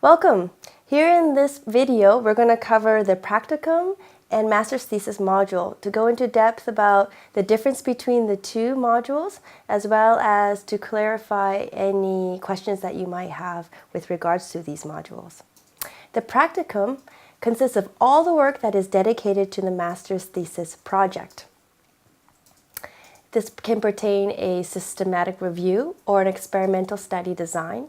Welcome! Here in this video, we're going to cover the Practicum and Master's Thesis module to go into depth about the difference between the two modules, as well as to clarify any questions that you might have with regards to these modules. The Practicum consists of all the work that is dedicated to the Master's Thesis project. This can pertain a systematic review or an experimental study design.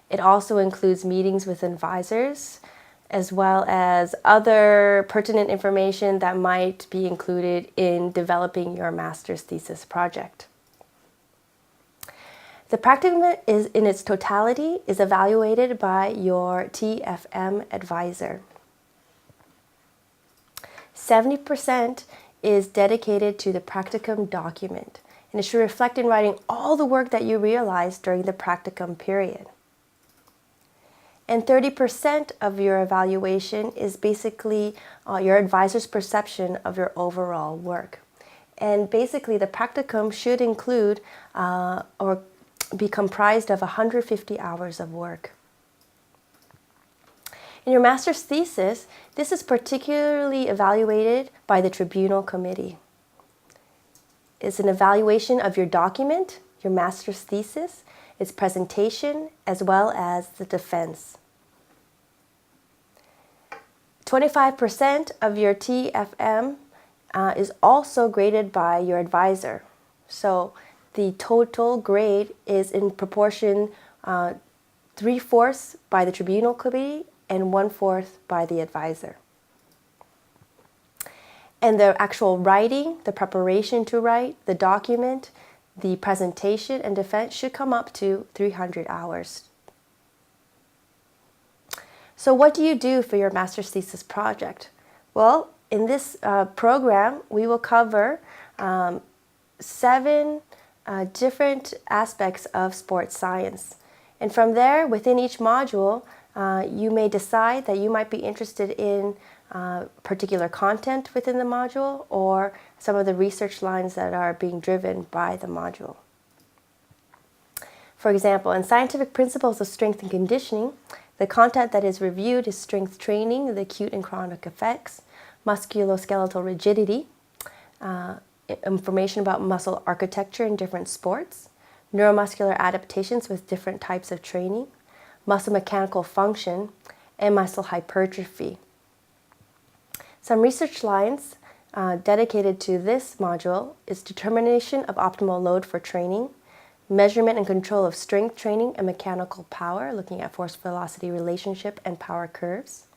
It also includes meetings with advisors, as well as other pertinent information that might be included in developing your master's thesis project. The practicum in its totality is evaluated by your TFM advisor. 70% is dedicated to the practicum document, and it should reflect in writing all the work that you realized during the practicum period. And 30% of your evaluation is basically your advisor's perception of your overall work. And basically, the practicum should include or be comprised of 150 hours of work. In your master's thesis, this is particularly evaluated by the tribunal committee. It's an evaluation of your document, your master's thesis, its presentation, as well as the defense. 25% of your TFM is also graded by your advisor. So the total grade is in proportion 3/4 by the tribunal committee and 1/4 by the advisor. And the actual writing, the preparation to write, the document, the presentation, and defense should come up to 300 hours. So what do you do for your master's thesis project? Well, in this program, we will cover 7 different aspects of sports science. And from there, within each module, you may decide that you might be interested in particular content within the module or some of the research lines that are being driven by the module. For example, in Scientific Principles of Strength and Conditioning, the content that is reviewed is strength training, the acute and chronic effects, musculoskeletal rigidity, information about muscle architecture in different sports, neuromuscular adaptations with different types of training, muscle mechanical function, and muscle hypertrophy. Some research lines dedicated to this module is determination of optimal load for training, measurement and control of strength training and mechanical power, looking at force-velocity relationship and power curves,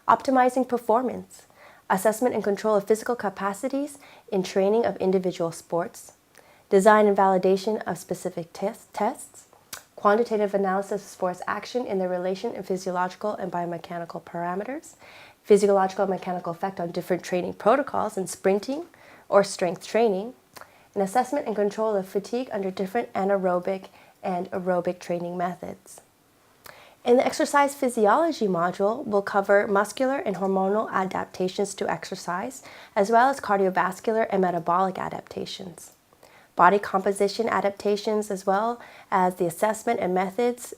optimizing performance, assessment and control of physical capacities in training of individual sports, design and validation of specific tests, quantitative analysis of sports action in their relation and physiological and biomechanical parameters, physiological and mechanical effect on different training protocols in sprinting or strength training, and assessment and control of fatigue under different anaerobic and aerobic training methods. In the exercise physiology module, we'll cover muscular and hormonal adaptations to exercise, as well as cardiovascular and metabolic adaptations. Body composition adaptations, as well as the assessment and methods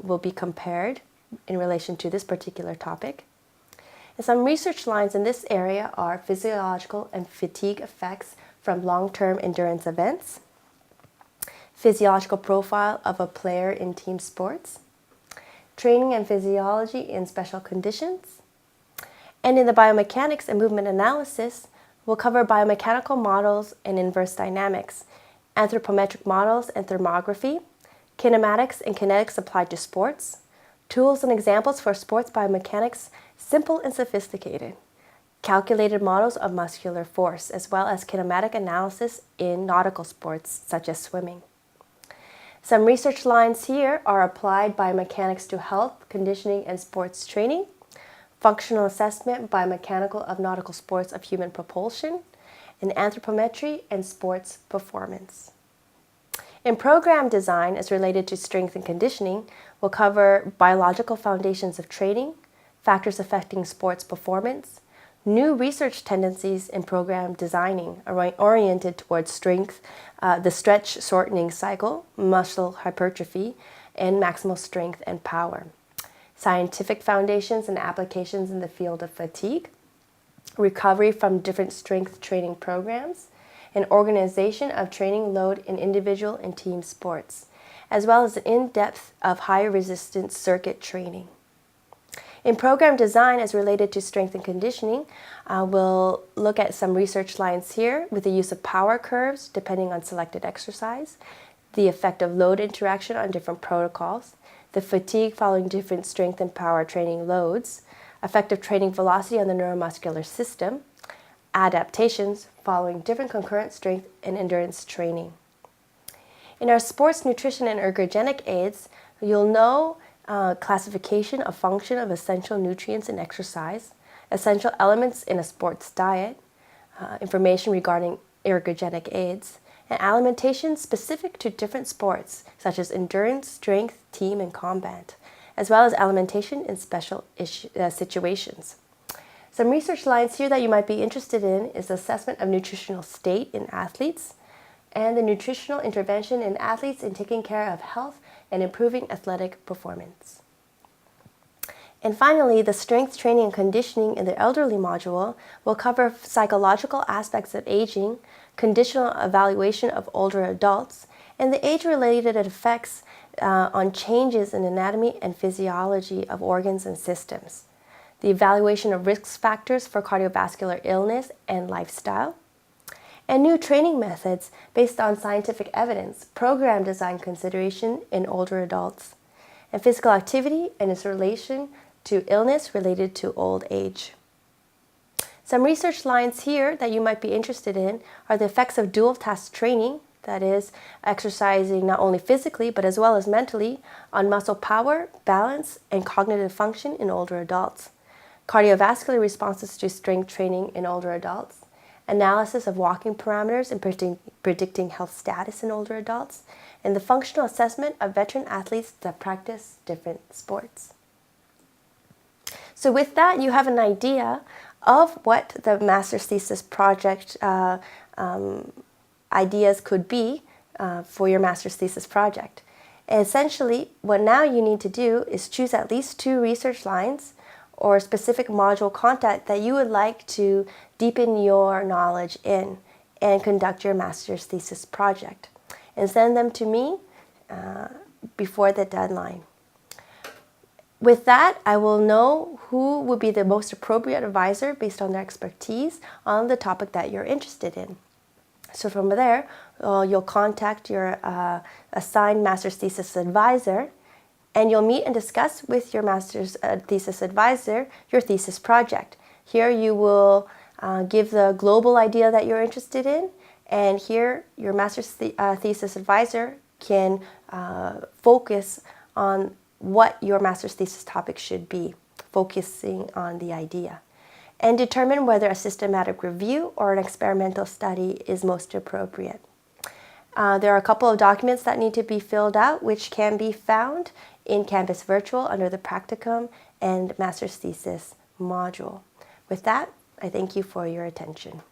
will be compared in relation to this particular topic. And some research lines in this area are physiological and fatigue effects from long-term endurance events, physiological profile of a player in team sports, training and physiology in special conditions, and in the biomechanics and movement analysis, we'll cover biomechanical models and inverse dynamics, anthropometric models and thermography, kinematics and kinetics applied to sports, tools and examples for sports biomechanics, simple and sophisticated, calculated models of muscular force, as well as kinematic analysis in nautical sports such as swimming. Some research lines here are applied biomechanics to health, conditioning, and sports training, functional assessment biomechanical of nautical sports of human propulsion, and anthropometry and sports performance. In program design, as related to strength and conditioning, we'll cover biological foundations of training, factors affecting sports performance, new research tendencies in program designing oriented towards strength, the stretch shortening cycle, muscle hypertrophy, and maximal strength and power. scientific foundations and applications in the field of fatigue, recovery from different strength training programs, and organization of training load in individual and team sports, as well as an in-depth of high resistance circuit training. In program design as related to strength and conditioning, we'll look at some research lines here with the use of power curves depending on selected exercise, the effect of load interaction on different protocols, the fatigue following different strength and power training loads, effect of training velocity on the neuromuscular system, adaptations following different concurrent strength and endurance training. In our sports nutrition and ergogenic aids, you'll know classification of function of essential nutrients in exercise, essential elements in a sports diet, information regarding ergogenic aids, and alimentation specific to different sports, such as endurance, strength, team, and combat, as well as alimentation in special situations. Some research lines here that you might be interested in is the assessment of nutritional state in athletes and the nutritional intervention in athletes in taking care of health and improving athletic performance. And finally, the strength training and conditioning in the elderly module will cover psychological aspects of aging, conditional evaluation of older adults, and the age-related effects on changes in anatomy and physiology of organs and systems, the evaluation of risk factors for cardiovascular illness and lifestyle, and new training methods based on scientific evidence, program design consideration in older adults, and physical activity and its relation to illness related to old age. Some research lines here that you might be interested in are the effects of dual task training, that is, exercising not only physically but as well as mentally on muscle power, balance, and cognitive function in older adults, cardiovascular responses to strength training in older adults, analysis of walking parameters and predicting health status in older adults, and the functional assessment of veteran athletes that practice different sports. So with that, you have an idea of what the master's thesis project ideas could be for your master's thesis project. And essentially, what now you need to do is choose at least 2 research lines or specific module content that you would like to deepen your knowledge in and conduct your master's thesis project, and send them to me before the deadline. With that, I will know who would be the most appropriate advisor based on their expertise on the topic that you're interested in. So from there, you'll contact your assigned master's thesis advisor, and you'll meet and discuss with your master's thesis advisor your thesis project. Here you will give the global idea that you're interested in, and here your master's thesis advisor can focus on what your master's thesis topic should be, focusing on the idea, and determine whether a systematic review or an experimental study is most appropriate. There are a couple of documents that need to be filled out, which can be found in Campus Virtual under the Practicum and Master's Thesis module. With that, I thank you for your attention.